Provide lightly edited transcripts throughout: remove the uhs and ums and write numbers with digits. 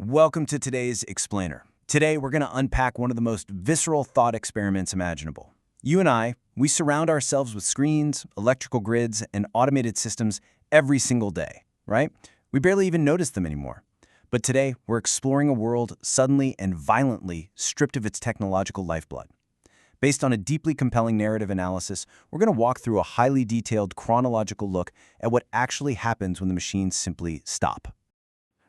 Welcome to today's Explainer. Today, we're going to unpack one of the most visceral thought experiments imaginable. You and I, we surround ourselves with screens, electrical grids, and automated systems every single day, right? We barely even notice them anymore. But today, we're exploring a world suddenly and violently stripped of its technological lifeblood. Based on a deeply compelling narrative analysis, we're going to walk through a highly detailed chronological look at what actually happens when the machines simply stop.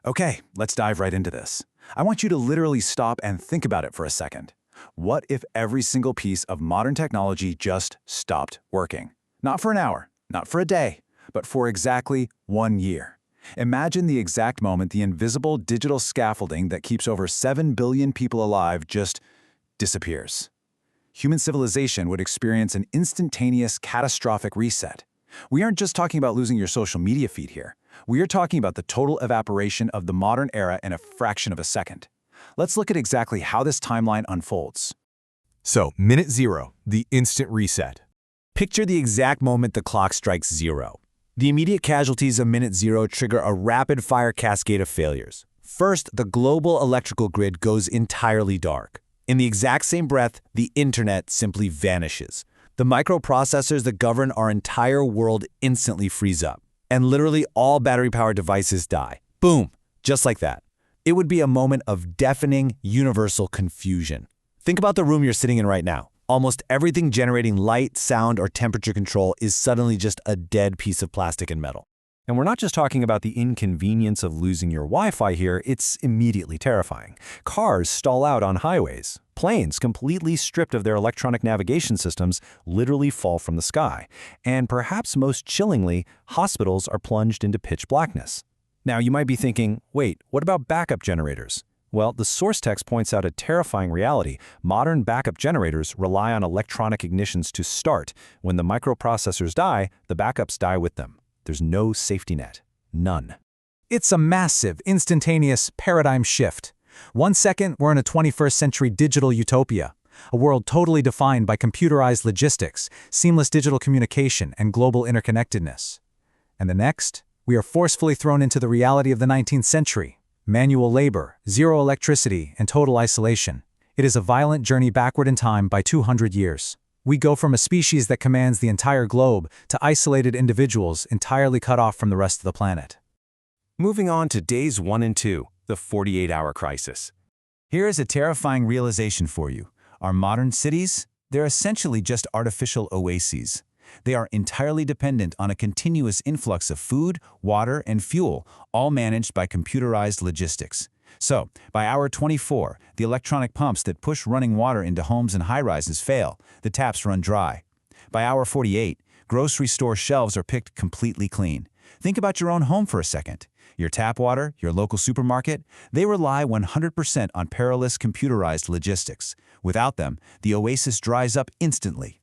Okay, let's dive right into this. I want you to literally stop and think about it for a second. What if every single piece of modern technology just stopped working? Not for an hour, not for a day, but for exactly 1 year. Imagine the exact moment the invisible digital scaffolding that keeps over 7 billion people alive just disappears. Human civilization would experience an instantaneous, catastrophic reset. We aren't just talking about losing your social media feed here. We are talking about the total evaporation of the modern era in a fraction of a second. Let's look at exactly how this timeline unfolds. So, minute zero, the instant reset. Picture the exact moment the clock strikes zero. The immediate casualties of minute zero trigger a rapid-fire cascade of failures. First, the global electrical grid goes entirely dark. In the exact same breath, the internet simply vanishes. The microprocessors that govern our entire world instantly freeze up. And literally all battery-powered devices die. Boom, just like that. It would be a moment of deafening, universal confusion. Think about the room you're sitting in right now. Almost everything generating light, sound, or temperature control is suddenly just a dead piece of plastic and metal. And we're not just talking about the inconvenience of losing your Wi-Fi here, it's immediately terrifying. Cars stall out on highways. Planes, completely stripped of their electronic navigation systems, literally fall from the sky. And perhaps most chillingly, hospitals are plunged into pitch blackness. Now, you might be thinking, wait, what about backup generators? Well, the source text points out a terrifying reality. Modern backup generators rely on electronic ignitions to start. When the microprocessors die, the backups die with them. There's no safety net. None. It's a massive, instantaneous paradigm shift. 1 second, we're in a 21st century digital utopia, a world totally defined by computerized logistics, seamless digital communication, and global interconnectedness. And the next, we are forcefully thrown into the reality of the 19th century. Manual labor, zero electricity, and total isolation. It is a violent journey backward in time by 200 years. We go from a species that commands the entire globe to isolated individuals entirely cut off from the rest of the planet. Moving on to days 1 and 2, the 48-hour crisis. Here is a terrifying realization for you. Our modern cities, they're essentially just artificial oases. They are entirely dependent on a continuous influx of food, water, and fuel, all managed by computerized logistics. So, by hour 24, the electronic pumps that push running water into homes and high-rises fail. The taps run dry. By hour 48, grocery store shelves are picked completely clean. Think about your own home for a second. Your tap water, your local supermarket, they rely 100% on perilous computerized logistics. Without them, the oasis dries up instantly.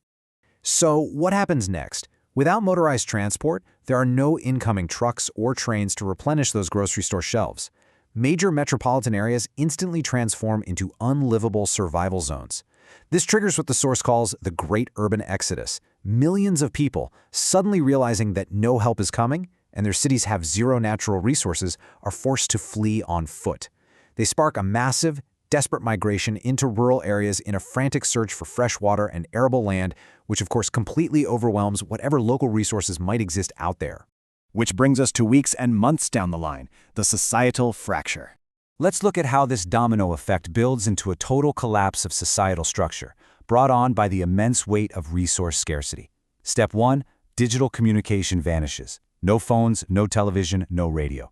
So, what happens next? Without motorized transport, there are no incoming trucks or trains to replenish those grocery store shelves. Major metropolitan areas instantly transform into unlivable survival zones. This triggers what the source calls the Great Urban Exodus. Millions of people, suddenly realizing that no help is coming and their cities have zero natural resources, are forced to flee on foot. They spark a massive, desperate migration into rural areas in a frantic search for fresh water and arable land, which of course completely overwhelms whatever local resources might exist out there. Which brings us to weeks and months down the line, the societal fracture. Let's look at how this domino effect builds into a total collapse of societal structure, brought on by the immense weight of resource scarcity. Step 1, digital communication vanishes. No phones, no television, no radio.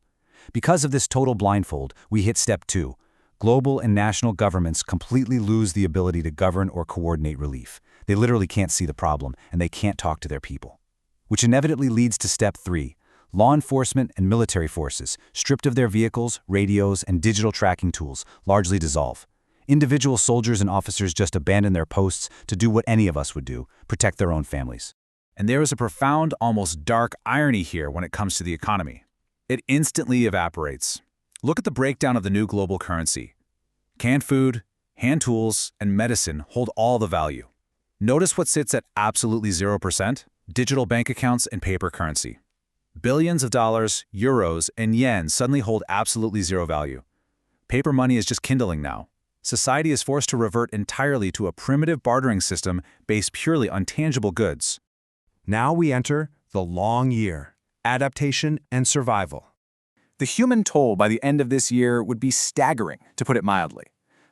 Because of this total blindfold, we hit step 2. Global and national governments completely lose the ability to govern or coordinate relief. They literally can't see the problem, and they can't talk to their people. Which inevitably leads to step 3. Law enforcement and military forces, stripped of their vehicles, radios, and digital tracking tools, largely dissolve. Individual soldiers and officers just abandon their posts to do what any of us would do, protect their own families. And there is a profound, almost dark irony here when it comes to the economy. It instantly evaporates. Look at the breakdown of the new global currency. Canned food, hand tools, and medicine hold all the value. Notice what sits at absolutely 0%? Digital bank accounts and paper currency. Billions of dollars, euros, and yen suddenly hold absolutely zero value. Paper money is just kindling now. Society is forced to revert entirely to a primitive bartering system based purely on tangible goods. Now we enter the long year, adaptation and survival. The human toll by the end of this year would be staggering, to put it mildly.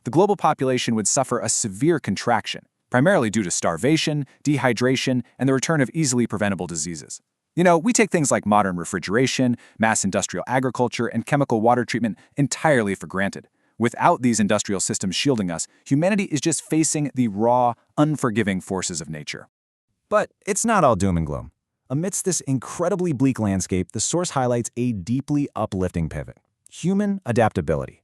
The global population would suffer a severe contraction, primarily due to starvation, dehydration, and the return of easily preventable diseases. We take things like modern refrigeration, mass industrial agriculture, and chemical water treatment entirely for granted. Without these industrial systems shielding us, humanity is just facing the raw, unforgiving forces of nature. But it's not all doom and gloom. Amidst this incredibly bleak landscape, the source highlights a deeply uplifting pivot: human adaptability.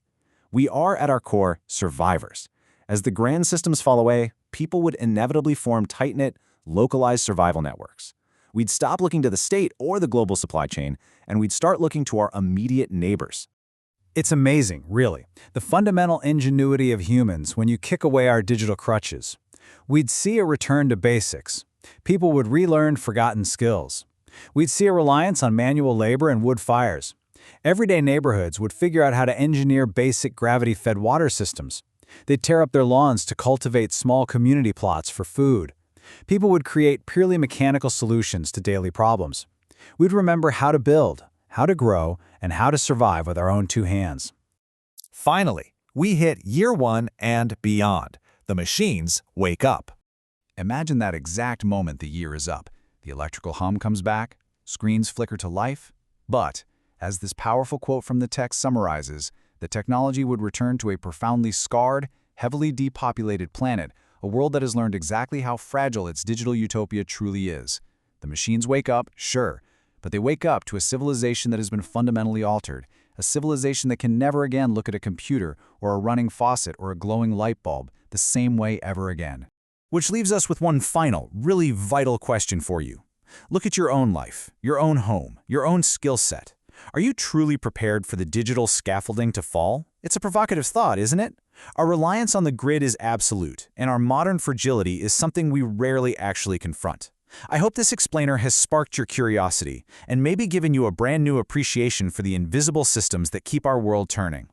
We are, at our core, survivors. As the grand systems fall away, people would inevitably form tight-knit, localized survival networks. We'd stop looking to the state or the global supply chain, and we'd start looking to our immediate neighbors. It's amazing, really, the fundamental ingenuity of humans when you kick away our digital crutches. We'd see a return to basics. People would relearn forgotten skills. We'd see a reliance on manual labor and wood fires. Everyday neighborhoods would figure out how to engineer basic gravity-fed water systems. They'd tear up their lawns to cultivate small community plots for food. People would create purely mechanical solutions to daily problems. We'd remember how to build, how to grow, and how to survive with our own two hands. Finally, we hit year 1 and beyond. The machines wake up. Imagine that exact moment the year is up. The electrical hum comes back, screens flicker to life. But, as this powerful quote from the text summarizes, the technology would return to a profoundly scarred, heavily depopulated planet, a world that has learned exactly how fragile its digital utopia truly is. The machines wake up, sure, but they wake up to a civilization that has been fundamentally altered, a civilization that can never again look at a computer or a running faucet or a glowing light bulb the same way ever again. Which leaves us with one final, really vital question for you. Look at your own life, your own home, your own skill set. Are you truly prepared for the digital scaffolding to fall? It's a provocative thought, isn't it? Our reliance on the grid is absolute, and our modern fragility is something we rarely actually confront. I hope this explainer has sparked your curiosity and maybe given you a brand new appreciation for the invisible systems that keep our world turning.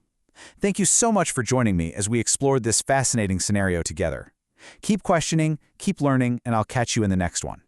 Thank you so much for joining me as we explored this fascinating scenario together. Keep questioning, keep learning, and I'll catch you in the next one.